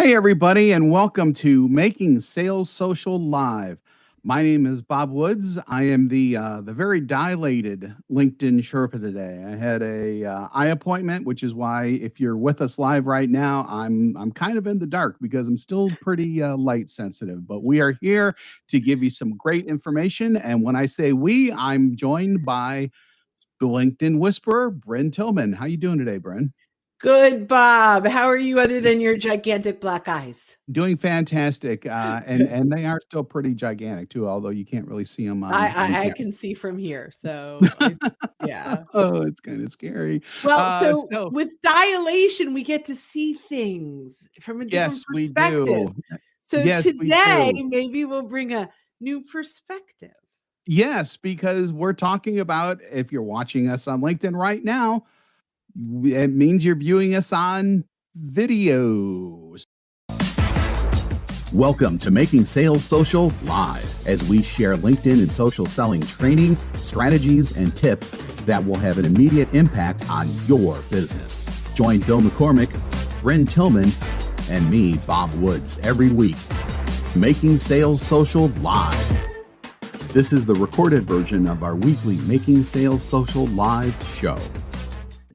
Hey, everybody, and welcome to Making Sales Social Live. My name is Bob Woods. I am the very dilated LinkedIn Sherpa today. I had a eye appointment, which is why if you're with us live right now, I'm kind of in the dark because I'm still pretty light sensitive. But we are here to give you some great information. And when I say we, I'm joined by the LinkedIn Whisperer, Brynne Tillman. How you doing today, Brynne? Good, Bob. How are you other than your gigantic black eyes? Doing fantastic, and they are still pretty gigantic too, although you can't really see them on I camera. can see from here. So, yeah. Oh, it's kind of scary. Well, so So with dilation, we get to see things from a different yes, we perspective. do. So Yes, we today, do. maybe we'll bring a new perspective. Yes, because we're talking about if you're watching us on LinkedIn right now, it means you're viewing us on videos. Welcome to Making Sales Social Live, as we share LinkedIn and social selling training, strategies, and tips that will have an immediate impact on your business. Join Bill McCormick, Brynne Tillman, and me, Bob Woods, every week. Making Sales Social Live. This is the recorded version of our weekly Making Sales Social Live show.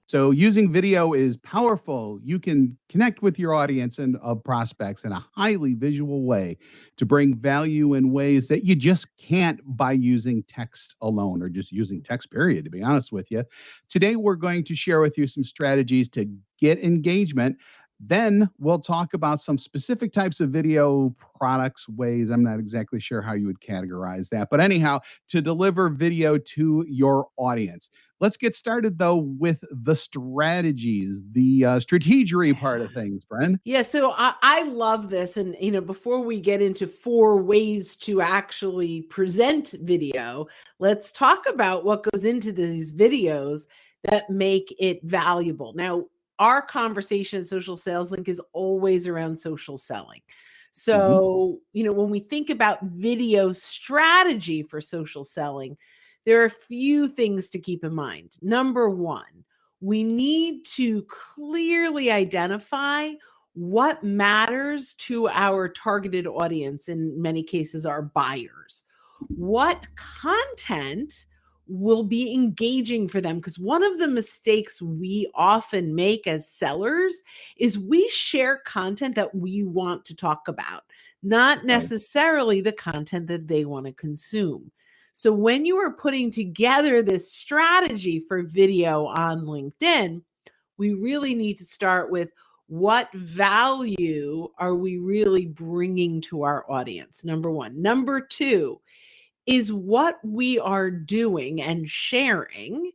So using video is powerful. You can connect with your audience and prospects in a highly visual way to bring value in ways that you just can't by using text alone or just using text, period, to be honest with you. Today, we're going to share with you some strategies to get engagement. Then we'll talk about some specific types of video products, ways. I'm not exactly sure how you would categorize that. But anyhow, to deliver video to your audience. Let's get started, though, with the strategies, the strategery part of things, Brynne. Yeah, so I love this. And, before we get into 4 ways to actually present video, let's talk about what goes into these videos that make it valuable. Now, our conversation at Social Sales Link is always around social selling. So, when we think about video strategy for social selling, there are a few things to keep in mind. Number 1, we need to clearly identify what matters to our targeted audience, in many cases, our buyers. What content will be engaging for them? Because one of the mistakes we often make as sellers is we share content that we want to talk about, not necessarily the content that they want to consume. So when you are putting together this strategy for video on LinkedIn, we really need to start with what value are we really bringing to our audience? Number 1. Number 2 is what we are doing and sharing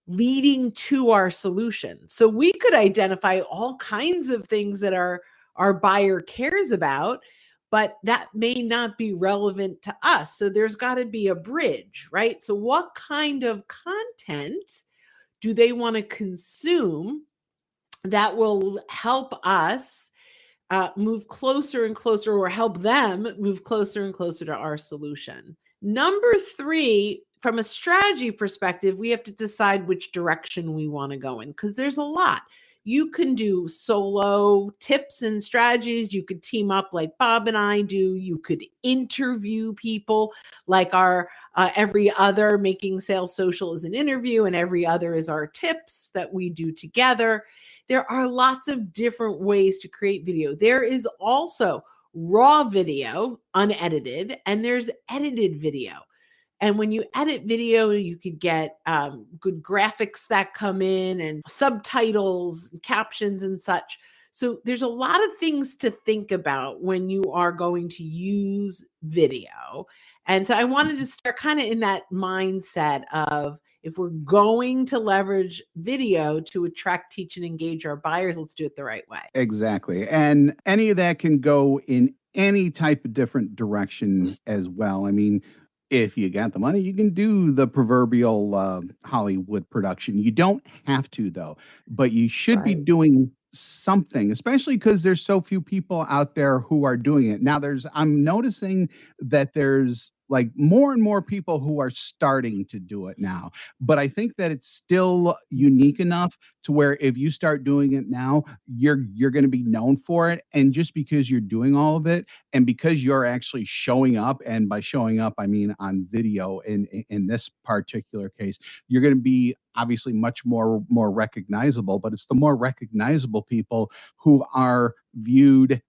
leading to our solution. So we could identify all kinds of things that our buyer cares about, but that may not be relevant to us. So there's got to be a bridge, right? So what kind of content do they want to consume that will help us move closer and closer, or help them move closer and closer to our solution? Number 3, from a strategy perspective, we have to decide which direction we want to go in, because there's a lot. You can do solo tips and strategies. You could team up like Bob and I do. You could interview people like our every other Making Sales Social is an interview, and every other is our tips that we do together. There are lots of different ways to create video. There is also raw video, unedited, and there's edited video. And when you edit video, you could get good graphics that come in and subtitles, captions, and such. So there's a lot of things to think about when you are going to use video. And so I wanted to start kind of in that mindset of, if we're going to leverage video to attract, teach, and engage our buyers, let's do it the right way. Exactly. And any of that can go in any type of different direction as well. I mean, if you got the money, you can do the proverbial Hollywood production. You don't have to, though, but you should be doing something, especially because there's so few people out there who are doing it. Now, I'm noticing that there's like more and more people who are starting to do it now. But I think that it's still unique enough to where if you start doing it now, you're going to be known for it. And just because you're doing all of it, and because you're actually showing up, and by showing up I mean on video in this particular case, you're going to be obviously much more recognizable. But it's the more recognizable people who are viewed,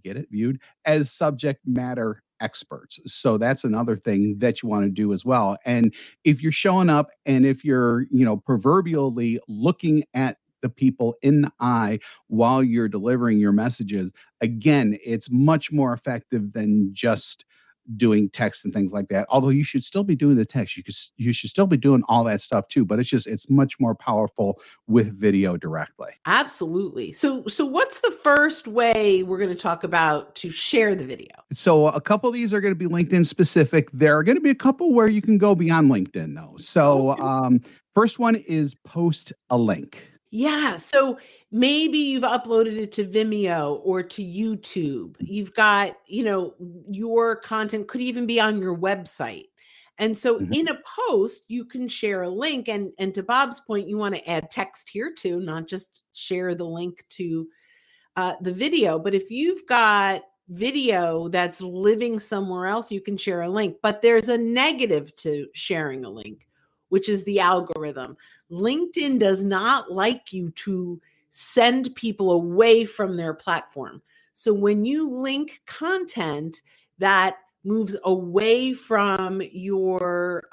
get it, viewed as subject matter experts. So that's another thing that you want to do as well. And if you're showing up, and if you're, proverbially looking at the people in the eye while you're delivering your messages, again, it's much more effective than just doing text and things like that. Although you should still be doing the text, you should still be doing all that stuff too. But it's much more powerful with video directly. Absolutely. So what's the first way we're going to talk about to share the video? So a couple of these are going to be LinkedIn specific. There are going to be a couple where you can go beyond LinkedIn though. So first one is post a link. Yeah. So maybe you've uploaded it to Vimeo or to YouTube. You've got, your content could even be on your website. And so in a post, you can share a link. And to Bob's point, you want to add text here too, not just share the link to the video. But if you've got video that's living somewhere else, you can share a link. But there's a negative to sharing a link, which is the algorithm. LinkedIn does not like you to send people away from their platform. So when you link content that moves away from your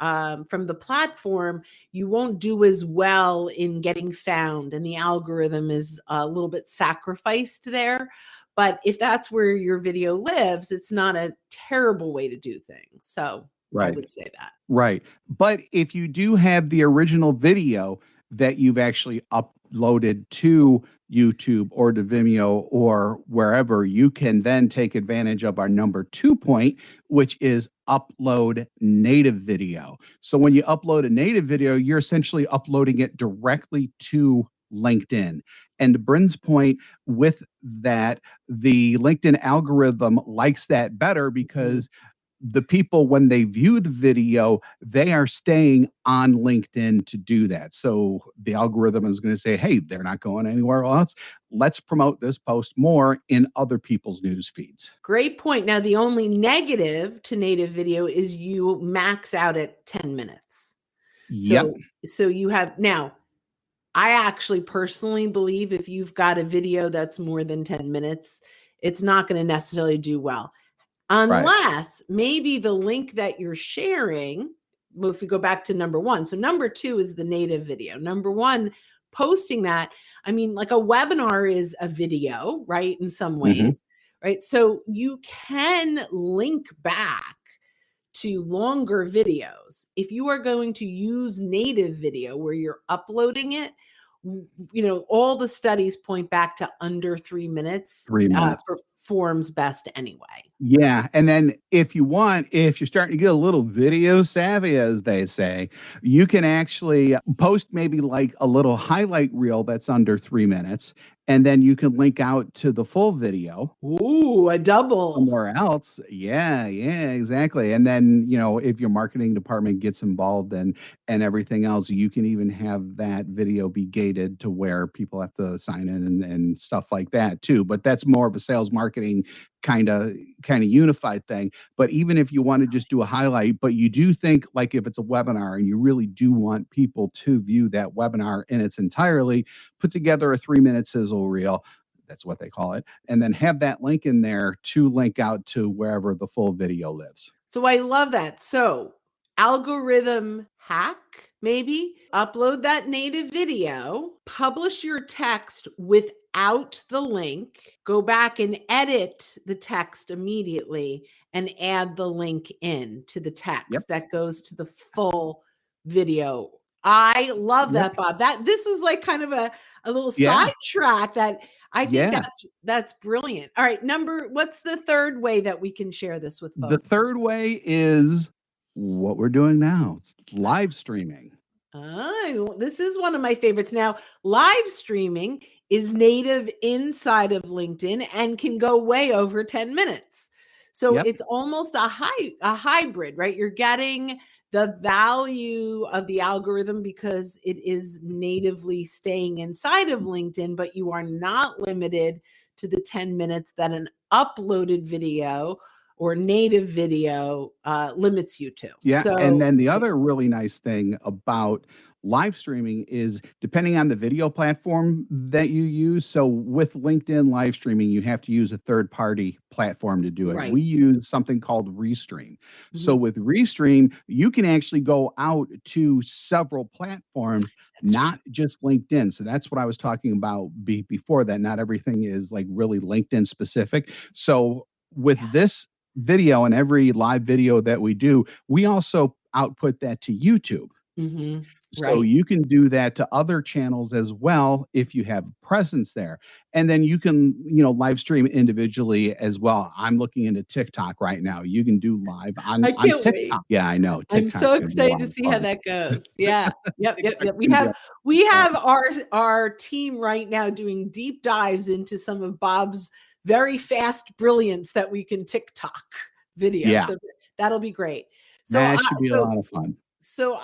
from the platform, you won't do as well in getting found, and the algorithm is a little bit sacrificed there. But if that's where your video lives, it's not a terrible way to do things. So I would say that. Right. But if you do have the original video that you've actually uploaded to YouTube or to Vimeo or wherever, you can then take advantage of our number 2 point, which is upload native video. So when you upload a native video, you're essentially uploading it directly to LinkedIn. And to Brynne's point with that, the LinkedIn algorithm likes that better because the people, when they view the video, they are staying on LinkedIn to do that. So the algorithm is going to say, hey, they're not going anywhere else. Let's promote this post more in other people's news feeds. Great point. Now, the only negative to native video is you max out at 10 minutes. So you have now, I actually personally believe if you've got a video that's more than 10 minutes, it's not going to necessarily do well. Unless maybe the link that you're sharing, well, if we go back to number 1. So number 2 is the native video. Number 1, posting that. I mean, like a webinar is a video, right? In some ways, right? So you can link back to longer videos. If you are going to use native video where you're uploading it, all the studies point back to under 3 minutes. 3 minutes. Performs best anyway. Yeah. And then if you're starting to get a little video savvy, as they say, you can actually post maybe like a little highlight reel that's under 3 minutes. And then you can link out to the full video. Ooh, a double. Somewhere else. Yeah, exactly. And then, if your marketing department gets involved and everything else, you can even have that video be gated to where people have to sign in and stuff like that too. But that's more of a sales marketing kind of unified thing. But even if you want to just do a highlight, but you do think like if it's a webinar and you really do want people to view that webinar in its entirely, put together a 3-minute sizzle reel. That's what they call it. And then have that link in there to link out to wherever the full video lives. So I love that. So algorithm hack, maybe upload that native video, publish your text without the link, go back and edit the text immediately and add the link in to the text that goes to the full video. I love that, Bob. This was like kind of a little sidetrack that I think that's brilliant. All right. What's the third way that we can share this with folks? The third way is what we're doing now. It's live streaming. This is one of my favorites. Now, live streaming is native inside of LinkedIn and can go way over 10 minutes. So Yep. it's almost a hybrid, right? You're getting the value of the algorithm because it is natively staying inside of LinkedIn, but you are not limited to the 10 minutes that an uploaded video or native video limits you to. Yeah. So And then the other really nice thing about live streaming is depending on the video platform that you use. So with LinkedIn live streaming, you have to use a third party platform to do it. right. We use something called Restream. So Mhm. with Restream, you can actually go out to several platforms, That's not just LinkedIn. So that's what I was talking about before that. Not everything is like really LinkedIn specific. So with Yeah. this video and every live video that we do, we also output that to YouTube. Mhm. So Right. you can do that to other channels as well if you have presence there. And then you can, live stream individually as well. I'm looking into TikTok right now. You can do live I on can't wait. TikTok. Yeah, I know. I'm so TikTok's going to be a excited lot to of see how fun. that goes. Yeah. Yep, yep, TikTok's yep. We going to be a have we lot of have our team right now doing deep dives into some of Bob's very fast brilliance that we can TikTok video. Yeah, So that'll be great. So that should be a so lot of fun. so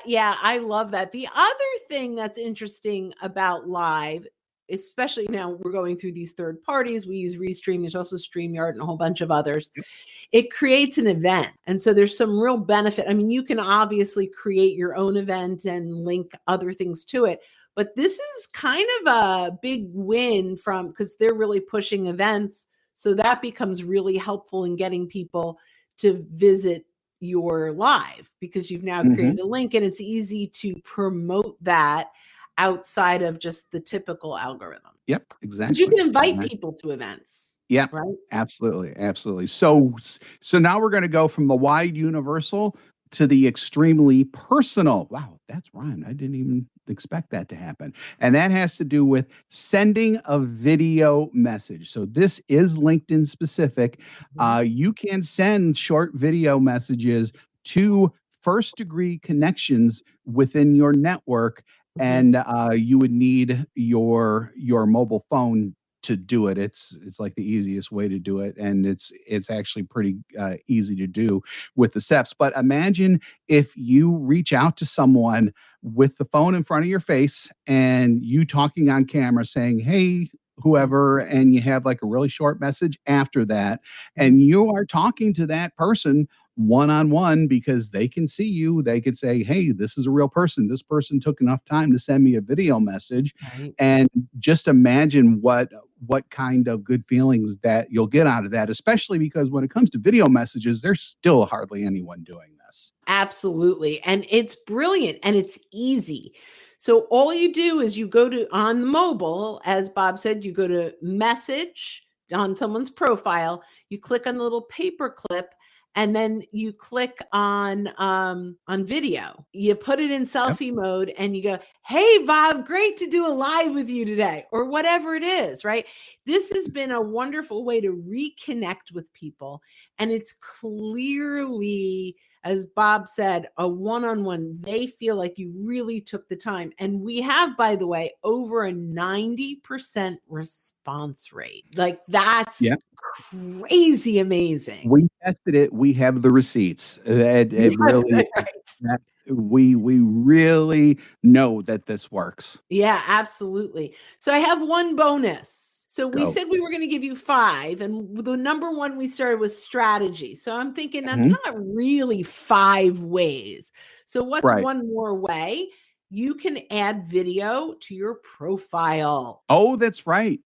yeah, I love that. The other thing that's interesting about live, especially now we're going through these third parties, we use Restream, there's also StreamYard and a whole bunch of others. It creates an event. And so there's some real benefit. I mean, you can obviously create your own event and link other things to it, but this is kind of a big win because they're really pushing events. So that becomes really helpful in getting people to visit your live because you've now Hmm. created a link and it's easy to promote that outside of just the typical algorithm. Yep, Because you exactly. can invite people to events, Yeah, right? absolutely, absolutely. So now we're going to go from the wide universal to the extremely personal. Wow, that's rhymed. I didn't even expect that to happen. And that has to do with sending a video message. So this is LinkedIn specific. Mhm. You can send short video messages to first degree connections within your network, Mhm. and you would need your mobile phone to do it. It's like the easiest way to do it, and it's actually pretty easy to do with the steps. But imagine if you reach out to someone with the phone in front of your face and you talking on camera saying, "Hey, Mhm. whoever," and you have like a really short message after that, Mhm. and you are talking to that person one on one because they can see you. They could say, "Hey, this is a real person. This person took enough time to send me a video message." Right. And just imagine what kind of good feelings that you'll get out of that, especially because when it comes to video messages, there's still hardly anyone doing this. Absolutely. And it's brilliant and it's easy. So all you do is you go to on the mobile, as Bob said, you go to message on someone's profile, you click on the little paper clip, and then you click on video. You put it in Yep. selfie mode and you go, "Hey Bob, great to do a live with you today," or whatever it is, right? This has been a wonderful way to reconnect with people. And it's clearly, as Bob said, a one-on-one. They feel like you really took the time. And we have, by the way, over a 90% response rate. Like that's Yeah. crazy amazing. We tested it. We have the receipts. It That's really right. that we really know that this works. Yeah, absolutely. So I have one bonus. So we Go. said we were going to give you 5, and the number one we started was strategy. So I'm thinking that's Mhm. not really 5 ways. So what's Right. one more way? You can add video to your profile Oh, that's right.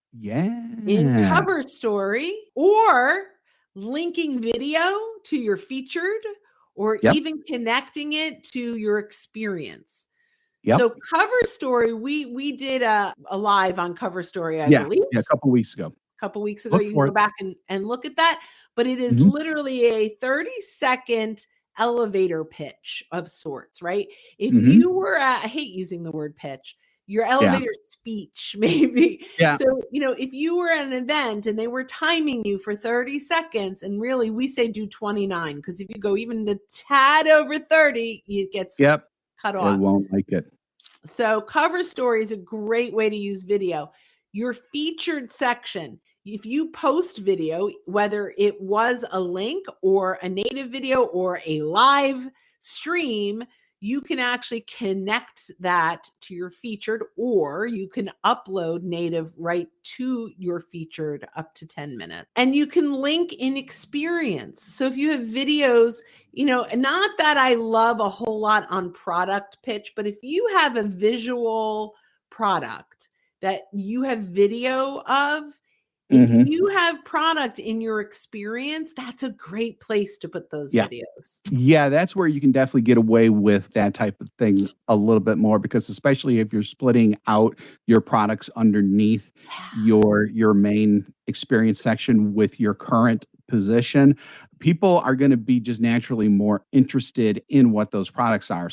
in Yeah. cover story or linking video to your featured or Yep. even connecting it to your experience. Yep. So cover story, we did a live on cover story, I Yeah. believe, Yeah. A couple weeks ago. a couple weeks ago. Look You can for go it. back and look at that. But it is Mhm. literally a 30-second elevator pitch of sorts, right? If Mhm. you were I hate using the word pitch, your Yeah. elevator speech, maybe. Yeah. So, if you were at an event and they were timing you for 30 seconds, and really we say do 29, because if you go even a tad over 30, it gets Yep. cut It off. won't like it. So cover story is a great way to use video. Your featured section, if you post video, whether it was a link or a native video or a live stream, you can actually connect that to your featured, or you can upload native right to your featured up to 10 minutes. And you can link in experience. So if you have videos, not that I love a whole lot on product pitch, but if you have a visual product that you have video of, if you have product in your experience, that's a great place to put those videos. Yeah, that's where you can definitely get away with that type of thing a little bit more, because especially if you're splitting out your products underneath your main experience section with your current position, people are going to be just naturally more interested in what those products are,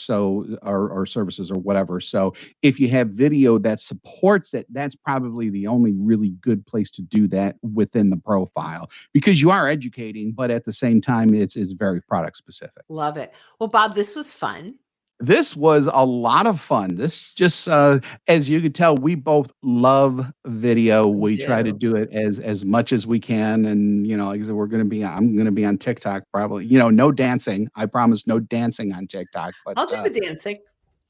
or services or whatever. So if you have video that supports it, that's probably the only really good place to do that within the profile, because you are educating, but at the same time, it's very product specific. Love it. Well, Bob, this was fun. This was a lot of fun. This just, as you could tell, we both love video. We try to do it as much as we can. And, like I said, I'm going to be on TikTok probably, no dancing. I promise no dancing on TikTok. But I'll do the dancing.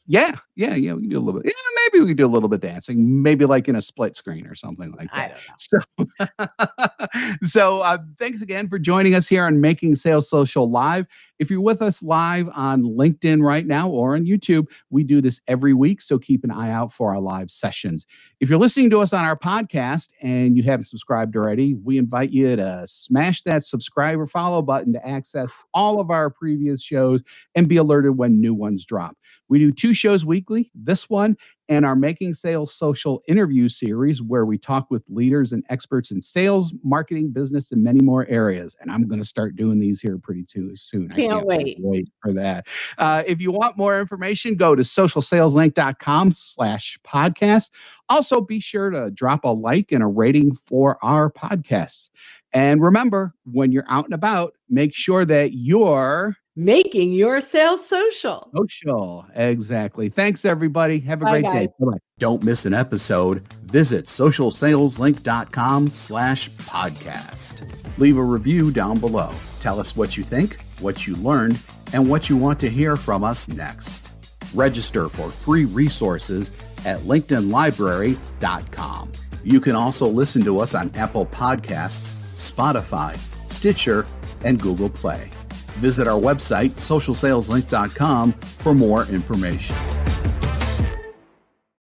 Yeah, we can do a little bit. Yeah, maybe we could do a little bit dancing, maybe like in a split screen or something like that. I don't know. So thanks again for joining us here on Making Sales Social Live. If you're with us live on LinkedIn right now or on YouTube, we do this every week, so keep an eye out for our live sessions. If you're listening to us on our podcast and you haven't subscribed already, we invite you to smash that subscribe or follow button to access all of our previous shows and be alerted when new ones drop. We do 2 shows weekly, this one and our Making Sales Social interview series, where we talk with leaders and experts in sales, marketing, business, and many more areas. And I'm going to start doing these here pretty soon. Can't wait for that. If you want more information, go to socialsaleslink.com/podcast. Also, be sure to drop a like and a rating for our podcasts. And remember, when you're out and about, make sure that you're making your sales social. Social. Exactly. Thanks, everybody. Have a great day. Bye-bye. Don't miss an episode. Visit socialsaleslink.com/podcast. Leave a review down below. Tell us what you think, what you learned, and what you want to hear from us next. Register for free resources at linkedinlibrary.com. You can also listen to us on Apple Podcasts, Spotify, Stitcher, and Google Play. Visit our website, socialsaleslink.com, for more information.